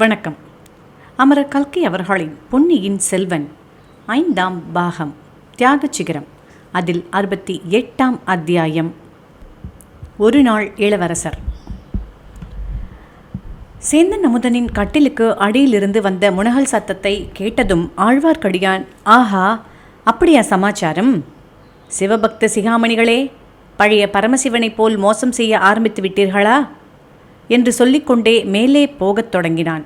வணக்கம். அமரர் கல்கி அவர்களின் பொன்னியின் செல்வன் 5ஆம் பாகம் தியாக சிகரம். அதில் 68ஆம் அத்தியாயம் ஒரு நாள் இளவரசர். சேந்தன் அமுதனின் கட்டிலுக்கு அடியிலிருந்து வந்த முனகல் சத்தத்தை கேட்டதும் ஆழ்வார்க்கடியான், ஆஹா, அப்படியா சமாச்சாரம்? சிவபக்த சிகாமணிகளே, பழைய பரமசிவனைப் போல் மோசம் செய்ய ஆரம்பித்து விட்டீர்களா என்று சொல்லிக்கொண்டே மேலே போகத் தொடங்கினான்.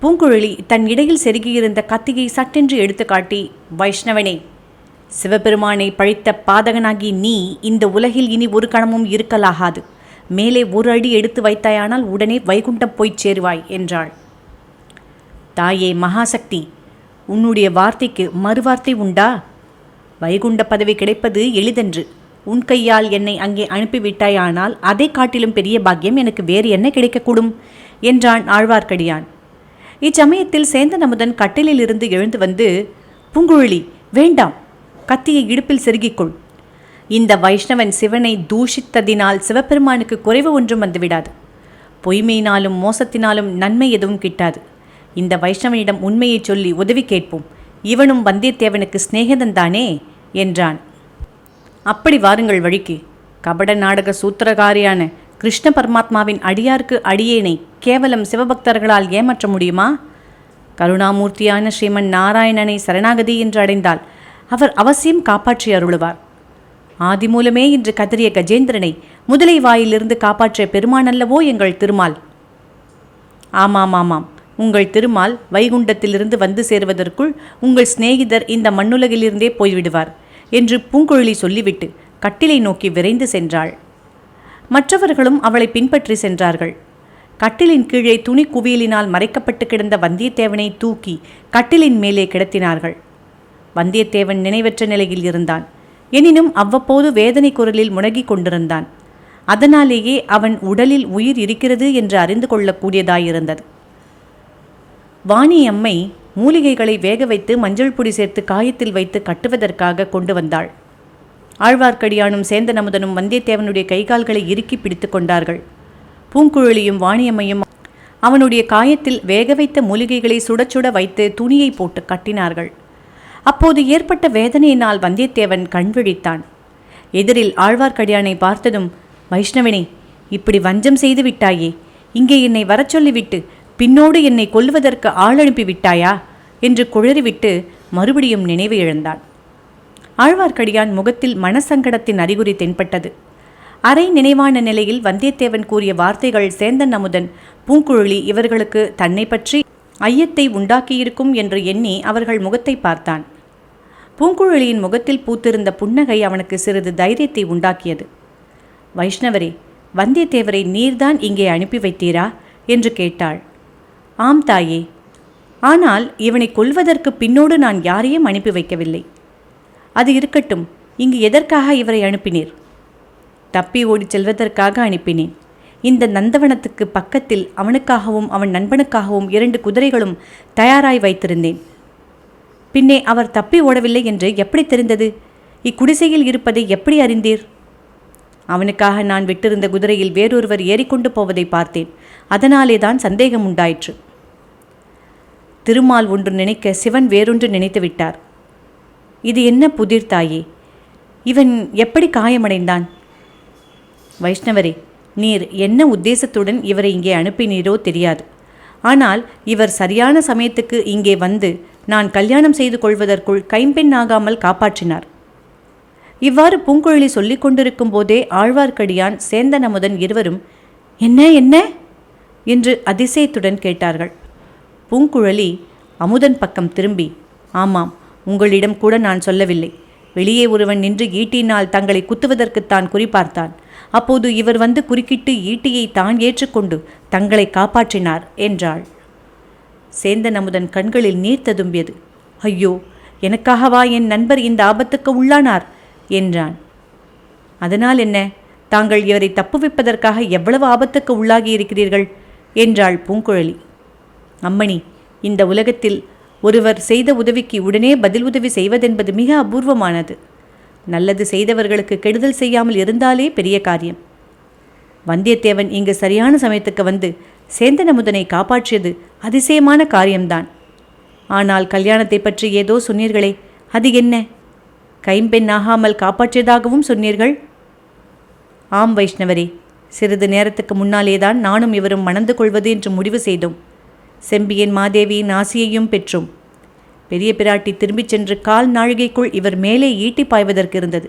பூங்குழலி தன் இடையில் செருகியிருந்த கத்தியை சட்டென்று எடுத்து காட்டி, வைஷ்ணவனே, சிவபெருமானை பழித்த பாதகனாகி நீ இந்த உலகில் இனி ஒரு கணமும் இருக்கலாகாது. மேலே ஒரு அடி எடுத்து வைத்தாயானால் உடனே வைகுண்டம் போய்ச் சேருவாய் என்றாள். தாயே மகாசக்தி, உன்னுடைய வார்த்தைக்கு மறுவார்த்தை உண்டா? வைகுண்ட பதவி கிடைப்பது எளிதென்று. உன் கையால் என்னை அங்கே அனுப்பிவிட்டாயானால் அதை காட்டிலும் பெரிய பாக்கியம் எனக்கு வேறு என்ன கிடைக்கக்கூடும் என்றான் ஆழ்வார்க்கடியான். இச்சமயத்தில் சேந்தன் அமுதன் கட்டிலிலிருந்து எழுந்து வந்து, பூங்குழலி, வேண்டாம், கத்தியை இடுப்பில் செருகிக்கொள். இந்த வைஷ்ணவன் சிவனை தூஷித்ததினால் சிவபெருமானுக்கு குறைவு ஒன்றும் வந்துவிடாது. பொய்மையினாலும் மோசத்தினாலும் நன்மை எதுவும் கிட்டாது. இந்த வைஷ்ணவனிடம் உண்மையை சொல்லி உதவி கேட்போம். இவனும் வந்தியத்தேவனுக்கு சிநேகிதன்தானே என்றான். அப்படி வாருங்கள் வழிக்கு. கபட நாடக சூத்திரகாரியான கிருஷ்ண பரமாத்மாவின் அடியார்க்கு அடியேனை கேவலம் சிவபக்தர்களால் ஏமாற்ற முடியுமா? கருணாமூர்த்தியான ஸ்ரீமன் நாராயணனை சரணாகதி என்று அடைந்தால் அவர் அவசியம் காப்பாற்றி அருளுவார். ஆதி மூலமே இன்று கதறிய கஜேந்திரனை முதலை வாயிலிருந்து காப்பாற்றிய பெருமானல்லவோ எங்கள் திருமால். ஆமாம் ஆமாம், உங்கள் திருமால் வைகுண்டத்திலிருந்து வந்து சேருவதற்குள் உங்கள் சிநேகிதர் இந்த மண்ணுலகிலிருந்தே போய்விடுவார் என்று பூங்குழலி சொல்லிவிட்டு கட்டிலை நோக்கி விரைந்து சென்றாள். மற்றவர்களும் அவளை பின்பற்றி சென்றார்கள். கட்டிலின் கீழே துணி குவியலினால் மறைக்கப்பட்டு கிடந்த வந்தியத்தேவனை தூக்கி கட்டிலின் மேலே கிடத்தினார்கள். வந்தியத்தேவன் நினைவற்ற நிலையில் இருந்தான். எனினும் அவ்வப்போது வேதனை குரலில் முனகிக் கொண்டிருந்தான். அதனாலேயே அவன் உடலில் உயிர் இருக்கிறது என்று அறிந்து கொள்ளக்கூடியதாயிருந்தது. வாணியம்மை மூலிகைகளை வேக வைத்து மஞ்சள் பொடி சேர்த்து காயத்தில் வைத்து கட்டுவதற்காக கொண்டு வந்தாள். ஆழ்வார்க்கடியானும் சேந்தன் அமுதனும் வந்தியத்தேவனுடைய கைகால்களை இறுக்கி பிடித்து கொண்டார்கள். பூங்குழலியும் வாணியம்மையும் அவனுடைய காயத்தில் வேக வைத்த மூலிகைகளை சுடச்சுட வைத்து துணியை போட்டு கட்டினார்கள். அப்போது ஏற்பட்ட வேதனையினால் வந்தியத்தேவன் கண் விழித்தான். எதிரில் ஆழ்வார்க்கடியானை பார்த்ததும், வைஷ்ணவனே, இப்படி வஞ்சம் செய்து விட்டாயே, இங்கே என்னை வரச் சொல்லிவிட்டு பின்னோடு என்னை கொல்லுவதற்கு ஆள் அனுப்பிவிட்டாயா என்று குழறிவிட்டு மறுபடியும் நினைவு இழந்தான். ஆழ்வார்க்கடியான் முகத்தில் மனசங்கடத்தின் அறிகுறி தென்பட்டது. அரை நினைவான நிலையில் வந்தியத்தேவன் கூறிய வார்த்தைகள் சேந்தன் அமுதன், பூங்குழலி இவர்களுக்கு தன்னை பற்றி ஐயத்தை உண்டாக்கியிருக்கும் என்று எண்ணி அவர்கள் முகத்தை பார்த்தான். பூங்குழலியின் முகத்தில் பூத்திருந்த புன்னகை அவனுக்கு சிறிது தைரியத்தை உண்டாக்கியது. வைஷ்ணவரே, வந்தியத்தேவரை நீர்தான் இங்கே அனுப்பி வைத்தீரா என்று கேட்டாள். ஆம் தாயே, ஆனால் இவனை கொல்வதற்கு பின்னோடு நான் யாரையும் அனுப்பி வைக்கவில்லை. அது இருக்கட்டும், இங்கு எதற்காக இவரை அனுப்பினீர்? தப்பி ஓடிச் செல்வதற்காக அனுப்பினேன். இந்த நந்தவனத்துக்கு பக்கத்தில் அவனுக்காகவும் அவன் நண்பனுக்காகவும் 2 குதிரைகளும் தயாராய் வைத்திருந்தேன். பின்னே அவர் தப்பி ஓடவில்லை என்று எப்படி தெரிந்தது? இக்குடிசையில் இருப்பதை எப்படி அறிந்தீர்? அவனுக்காக நான் விட்டிருந்த குதிரையில் வேறொருவர் ஏறிக்கொண்டு போவதை பார்த்தேன். அதனாலே தான் சந்தேகம் உண்டாயிற்று. திருமால் ஒன்று நினைக்க சிவன் வேறொன்று நினைத்து விட்டார். இது என்ன புதிர் தாயே? இவன் எப்படி காயமடைந்தான்? வைஷ்ணவரே, நீர் என்ன உத்தேசத்துடன் இவரை இங்கே அனுப்பினீரோ தெரியாது. ஆனால் இவர் சரியான சமயத்துக்கு இங்கே வந்து நான் கல்யாணம் செய்து கொள்வதற்குள் கைம்பெண் ஆகாமல் காப்பாற்றினார். இவ்வாறு பூங்குழலி சொல்லிக் கொண்டிருக்கும் போதே ஆழ்வார்க்கடியான், சேந்தன் அமுதன் இருவரும் என்ன என்ன என்று அதிசயத்துடன் கேட்டார்கள். பூங்குழலி அமுதன் பக்கம் திரும்பி, ஆமாம், உங்களிடம் கூட நான் சொல்லவில்லை. வெளியே ஒருவன் நின்று ஈட்டியினால் தங்களை குத்துவதற்குத்தான் குறிப்பார்த்தான். அப்போது இவர் வந்து குறுக்கிட்டு ஈட்டியை தான் ஏற்றுக்கொண்டு தங்களை காப்பாற்றினார் என்றாள். சேந்தன் அமுதன் கண்களில் நீர் ததும்பியது. ஐயோ, எனக்காகவா என் நண்பர் இந்த ஆபத்துக்கு உள்ளானார் என்றான். அதனால் என்ன? தாங்கள் இவரை தப்புவிப்பதற்காக எவ்வளவு ஆபத்துக்கு உள்ளாகி இருக்கிறீர்கள் என்றாள் பூங்குழலி. அம்மணி, இந்த உலகத்தில் ஒருவர் செய்த உதவிக்கு உடனே பதில் உதவி செய்வதென்பது மிக அபூர்வமானது. நல்லது செய்தவர்களுக்கு கெடுதல் செய்யாமல் இருந்தாலே பெரிய காரியம். வந்தியத்தேவன் இங்கு சரியான சமயத்துக்கு வந்து சேந்தன் அமுதனை காப்பாற்றியது அதிசயமான காரியம்தான். ஆனால் கல்யாணத்தை பற்றி ஏதோ சொன்னீர்களே, அது என்ன? கைம்பெண் ஆகாமல் காப்பாற்றியதாகவும் சொன்னீர்கள். ஆம் வைஷ்ணவரே, சிறிது நேரத்துக்கு முன்னாலேதான் நானும் இவரும் மணந்து கொள்வது என்று முடிவு செய்தோம். செம்பியன் மாதேவியின் ஆசியையும் பெற்றோம். பெரிய பிராட்டி திரும்பிச் சென்று கால் நாழிகைக்குள் இவர் மேலே ஈட்டி பாய்வதற்கு இருந்தது.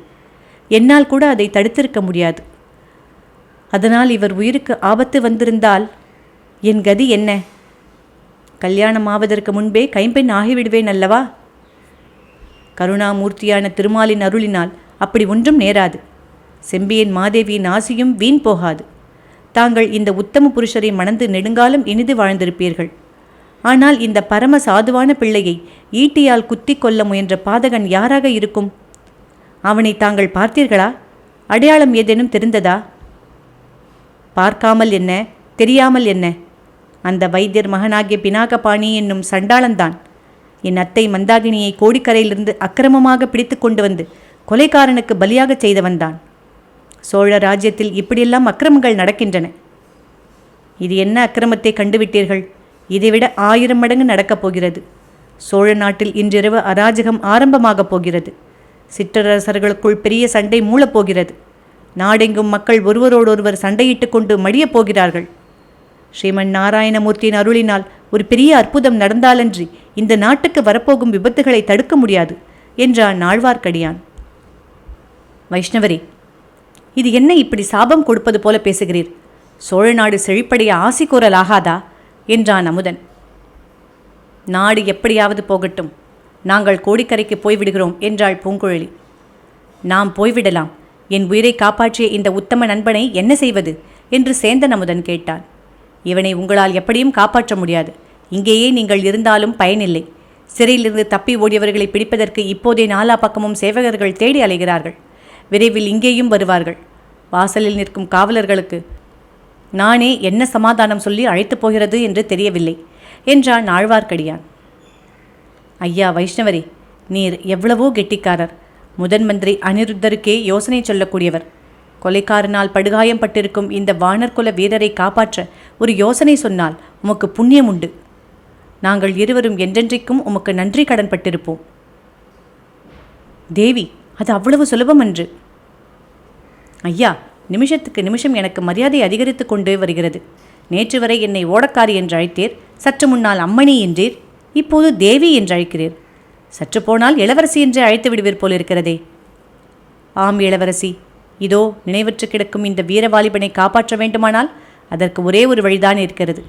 என்னால் கூட அதை தடுத்திருக்க முடியாது. அதனால் இவர் உயிருக்கு ஆபத்து வந்திருந்தால் என் கதி என்ன? கல்யாணம் ஆவதற்கு முன்பே கைம்பெண் ஆகிவிடுவேன் அல்லவா? கருணாமூர்த்தியான திருமாலின் அருளினால் அப்படி ஒன்றும் நேராது. செம்பியன் மாதேவியின் ஆசியும் வீண் போகாது. தாங்கள் இந்த உத்தம புருஷரை மணந்து நெடுங்காலம் இனிது வாழ்ந்திருப்பீர்கள். ஆனால் இந்த பரம சாதுவான பிள்ளையை ஈட்டியால் குத்தி கொள்ள முயன்ற பாதகன் யாராக இருக்கும்? அவனை தாங்கள் பார்த்தீர்களா? அடையாளம் ஏதேனும் தெரிந்ததா? பார்க்காமல் என்ன, தெரியாமல் என்ன? அந்த வைத்தியர் மகனாகிய பினாகபாணி என்னும் சண்டாளன்தான் என் அத்தை மந்தாகினியை கோடிக்கரையிலிருந்து அக்கிரமமாக பிடித்து கொண்டு வந்து கொலைக்காரனுக்கு பலியாக செய்தவன்தான். சோழ ராஜ்யத்தில் இப்படியெல்லாம் அக்கிரமங்கள் நடக்கின்றன. இது என்ன அக்கிரமத்தை கண்டுவிட்டீர்கள்? இதைவிட 1000 மடங்கு நடக்கப் போகிறது. சோழ நாட்டில் இன்றிரவு அராஜகம் ஆரம்பமாகப் போகிறது. சிற்றரசர்களுக்குள் பெரிய சண்டை மூளப்போகிறது. நாடெங்கும் மக்கள் ஒருவரோடொருவர் சண்டையிட்டு கொண்டு மடியப் போகிறார்கள். ஸ்ரீமன் நாராயணமூர்த்தியின் அருளினால் ஒரு பெரிய அற்புதம் நடந்தாலன்றி இந்த நாட்டுக்கு வரப்போகும் விபத்துகளை தடுக்க முடியாது என்றான் ஆழ்வார்க்கடியான். வைஷ்ணவரே, இது என்ன இப்படி சாபம் கொடுப்பது போல பேசுகிறீர்? சோழ நாடு செழிப்படைய ஆசி கூறலாகாதா என்றான் அமுதன். நாடு எப்படியாவது போகட்டும், நாங்கள் கோடிக்கரைக்கு போய்விடுகிறோம் என்றாள் பூங்குழலி. நாம் போய்விடலாம். என் உயிரை காப்பாற்றிய இந்த உத்தம நண்பனை என்ன செய்வது என்று சேந்தன் அமுதன் கேட்டான். இவனை உங்களால் எப்படியும் காப்பாற்ற முடியாது. இங்கேயே நீங்கள் இருந்தாலும் பயனில்லை. சிறையிலிருந்து தப்பி ஓடியவர்களை பிடிப்பதற்கு இப்போதே நாலா பக்கமும் சேவகர்கள் தேடி அலைகிறார்கள். விரைவில் இங்கேயும் வருவார்கள். வாசலில் நிற்கும் காவலர்களுக்கு நானே என்ன சமாதானம் சொல்லி அழைத்து போகிறது என்று தெரியவில்லை என்றான் ஆழ்வார்க்கடியான். ஐயா வைஷ்ணவரே, நீர் எவ்வளவோ கெட்டிக்காரர். முதன் மந்திரி அனிருத்தருக்கே யோசனை சொல்லக்கூடியவர். கொலைக்காரனால் படுகாயம் பட்டிருக்கும் இந்த வானர்குல வீரரை காப்பாற்ற ஒரு யோசனை சொன்னால் உமக்கு புண்ணியம் உண்டு. நாங்கள் இருவரும் என்றென்றைக்கும் உமக்கு நன்றி கடன் பட்டிருப்போம். தேவி, அது அவ்வளவு சுலபமன்று. ஐயா, நிமிஷத்துக்கு நிமிஷம் எனக்கு மரியாதை அதிகரித்து கொண்டு வருகிறது. நேற்று வரை என்னை ஓடக்காரி என்று அழைத்தீர். சற்று முன்னால் அம்மணி என்றீர். இப்போது தேவி என்று அழைக்கிறீர். சற்று போனால் இளவரசி என்று அழைத்து விடுவீர் போலிருக்கிறதே. ஆம் இளவரசி, இதோ நினைவற்று கிடக்கும் இந்த வீரவாலிபனை காப்பாற்ற வேண்டுமானால் அதற்கு ஒரே ஒரு வழிதான் இருக்கிறது.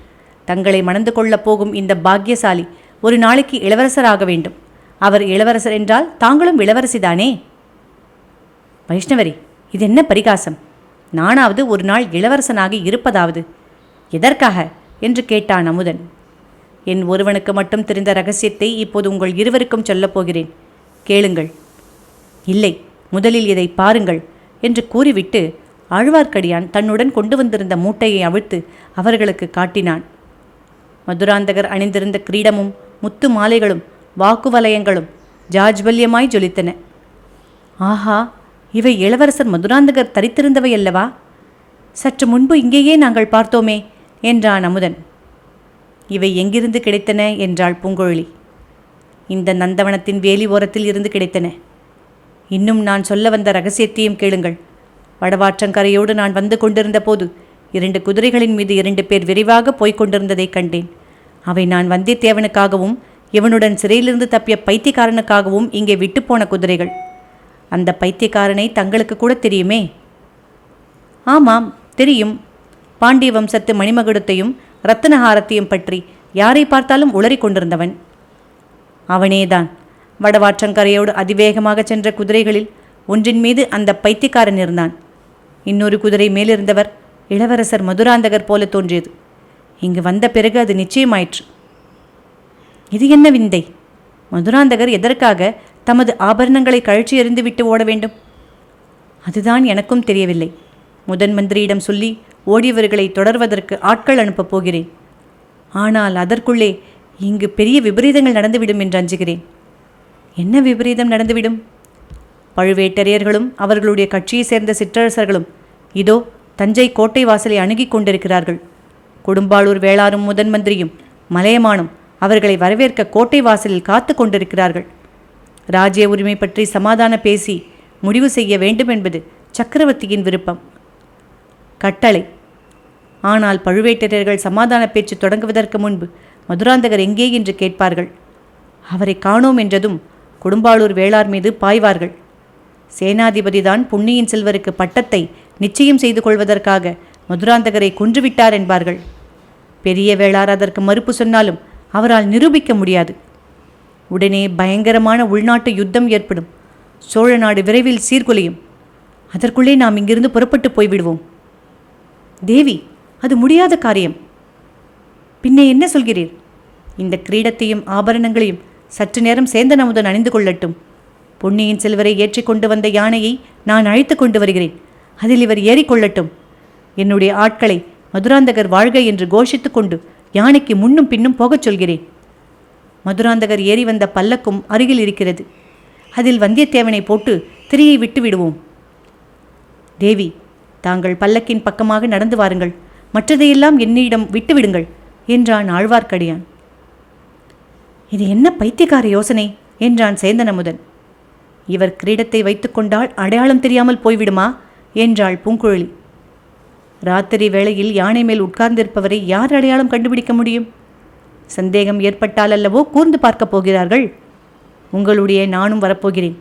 தங்களை மணந்து கொள்ளப் போகும் இந்த பாக்கியசாலி ஒரு நாளைக்கு இளவரசராக வேண்டும். அவர் இளவரசர் என்றால் தாங்களும் இளவரசிதானே? வைஷ்ணவரி, இது என்ன பரிகாசம்? நானாவது ஒரு நாள் இளவரசனாகி இருப்பதாவது எதற்காக என்று கேட்டான் அமுதன். என் ஒருவனுக்கு மட்டும் தெரிந்த ரகசியத்தை இப்போது உங்கள் இருவருக்கும் சொல்லப் போகிறேன். கேளுங்கள். இல்லை, முதலில் இதை பாருங்கள் என்று கூறிவிட்டு ஆழ்வார்க்கடியான் தன்னுடன் கொண்டு வந்திருந்த மூட்டையை அவிழ்த்து அவர்களுக்கு காட்டினான். மதுராந்தகர் அணிந்திருந்த கிரீடமும் முத்து மாலைகளும் வாக்குவலயங்களும் ஜாஜ்வல்யமாய் ஜொலித்தன. ஆஹா, இவை இளவரசர் மதுராந்தகர் தரித்திருந்தவை அல்லவா? சற்று முன்பு இங்கேயே நாங்கள் பார்த்தோமே என்றான் அமுதன். இவை எங்கிருந்து கிடைத்தன என்றாள் பூங்குழலி. இந்த நந்தவனத்தின் வேலி ஓரத்தில் இருந்து கிடைத்தன. இன்னும் நான் சொல்ல வந்த ரகசியத்தையும் கேளுங்கள். வடவாற்றங்கரையோடு நான் வந்து கொண்டிருந்த போது 2 குதிரைகளின் மீது 2 பேர் விரைவாக போய்க் கொண்டிருந்ததை கண்டேன். அவை நான் வந்தியத்தேவனுக்காகவும் இவனுடன் சிறையிலிருந்து தப்பிய பைத்தியக்காரனுக்காகவும் இங்கே விட்டுப்போன குதிரைகள். அந்த பைத்தியக்காரனை தங்களுக்கு கூட தெரியுமே? ஆமாம், தெரியும். பாண்டிய வம்சத்து மணிமகுடத்தையும் இரத்தினஹாரத்தையும் பற்றி யாரை பார்த்தாலும் உளறி கொண்டிருந்தவன் அவனேதான். வடவாற்றங்கரையோடு அதிவேகமாக சென்ற குதிரைகளில் ஒன்றின் மீது அந்த பைத்தியக்காரன் இருந்தான். இன்னொரு குதிரை மேலிருந்தவர் இளவரசர் மதுராந்தகர் போல தோன்றியது. இங்கு வந்த பிறகு அது நிச்சயமாயிற்று. இது என்ன விந்தை? மதுராந்தகர் எதற்காக தமது ஆபரணங்களை கழற்றி எறிந்துவிட்டு ஓட வேண்டும்? அதுதான் எனக்கும் தெரியவில்லை. முதன் மந்திரியிடம் சொல்லி ஓடியவர்களை தொடர்வதற்கு ஆட்கள் அனுப்பப் போகிறேன். ஆனால் அதற்குள்ளே இங்கு பெரிய விபரீதங்கள் நடந்துவிடும் என்று அஞ்சுகிறேன். என்ன விபரீதம் நடந்துவிடும்? பழுவேட்டரையர்களும் அவர்களுடைய கட்சியை சேர்ந்த சிற்றரசர்களும் இதோ தஞ்சை கோட்டை வாசலை அணுகிக் கொண்டிருக்கிறார்கள். கொடும்பாளூர் வேளாரும் முதன் மந்திரியும் மலையமானும் அவர்களை வரவேற்க கோட்டை வாசலில் காத்து கொண்டிருக்கிறார்கள். ராஜ்ய உரிமை பற்றி சமாதான பேசி முடிவு செய்ய வேண்டும் என்பது சக்கரவர்த்தியின் விருப்பம். கட்டளை. ஆனால் பழுவேட்டரையர்கள் சமாதான பேச்சு தொடங்குவதற்கு முன்பு மதுராந்தகர் எங்கே என்று கேட்பார்கள். அவரை காணோம் என்றதும் கொடும்பாளூர் வேளார் மீது பாய்வார்கள். சேனாதிபதிதான் பொன்னியின் செல்வருக்கு பட்டத்தை நிச்சயம் செய்து கொள்வதற்காக மதுராந்தகரை கொன்றுவிட்டார் என்பார்கள். பெரிய வேளார் அதற்கு மறுப்பு சொன்னாலும் அவரால் நிரூபிக்க முடியாது. உடனே பயங்கரமான உள்நாட்டு யுத்தம் ஏற்படும். சோழ நாடு விரைவில் சீர்குலையும். அதற்குள்ளே நாம் இங்கிருந்து புறப்பட்டு போய்விடுவோம். தேவி, அது முடியாத காரியம். பின்னே என்ன சொல்கிறீர்? இந்த கிரீடத்தையும் ஆபரணங்களையும் சற்று நேரம் சேந்தன் அமுதன் அணிந்து கொள்ளட்டும். பொன்னியின் செல்வரை ஏற்றிக்கொண்டு வந்த யானையை நான் அழைத்து கொண்டு வருகிறேன். அதில் இவர் ஏறிக்கொள்ளட்டும். என்னுடைய ஆட்களை மதுராந்தகர் வாழ்க என்று கோஷித்துக் கொண்டு யானைக்கு முன்னும் பின்னும் போகச் சொல்கிறேன். மதுராந்தகர் ஏறி வந்த பல்லக்கும் அருகில் இருக்கிறது. அதில் வந்தியத்தேவனை போட்டு திரையை விட்டு விடுவோம். தேவி, தாங்கள் பல்லக்கின் பக்கமாக நடந்து வாருங்கள். மற்றதையெல்லாம் என்னிடம் விட்டுவிடுங்கள் என்றான் ஆழ்வார்க்கடியான். இது என்ன பைத்தியக்கார யோசனை என்றான் சேந்தன் அமுதன். இவர் கிரீடத்தை வைத்துக்கொண்டால் அடையாளம் தெரியாமல் போய்விடுமா என்றாள் பூங்குழலி. ராத்திரி வேளையில் யானை மேல் உட்கார்ந்திருப்பவரை யார் அடையாளம் கண்டுபிடிக்க முடியும்? சந்தேகம் ஏற்பட்டால் அல்லவோ கூர்ந்து பார்க்கப் போகிறார்கள். உங்களுடைய நானும் வரப்போகிறேன்.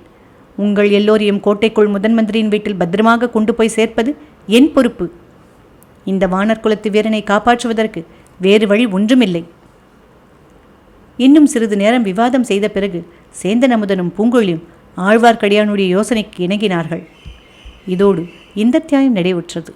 உங்கள் எல்லோரையும் கோட்டைக்குள் முதன் மந்திரியின் வீட்டில் பத்திரமாக கொண்டு போய் சேர்ப்பது என் பொறுப்பு. இந்த வானர் குலத்து வீரனை காப்பாற்றுவதற்கு வேறு வழி ஒன்றுமில்லை. இன்னும் சிறிது நேரம் விவாதம் செய்த பிறகு சேந்தன் அமுதனும் பூங்குழலியும் ஆழ்வார்க்கடியானுடைய யோசனைக்கு இணங்கினார்கள். இதோடு இந்த அத்தியாயம் நிறைவுற்றது.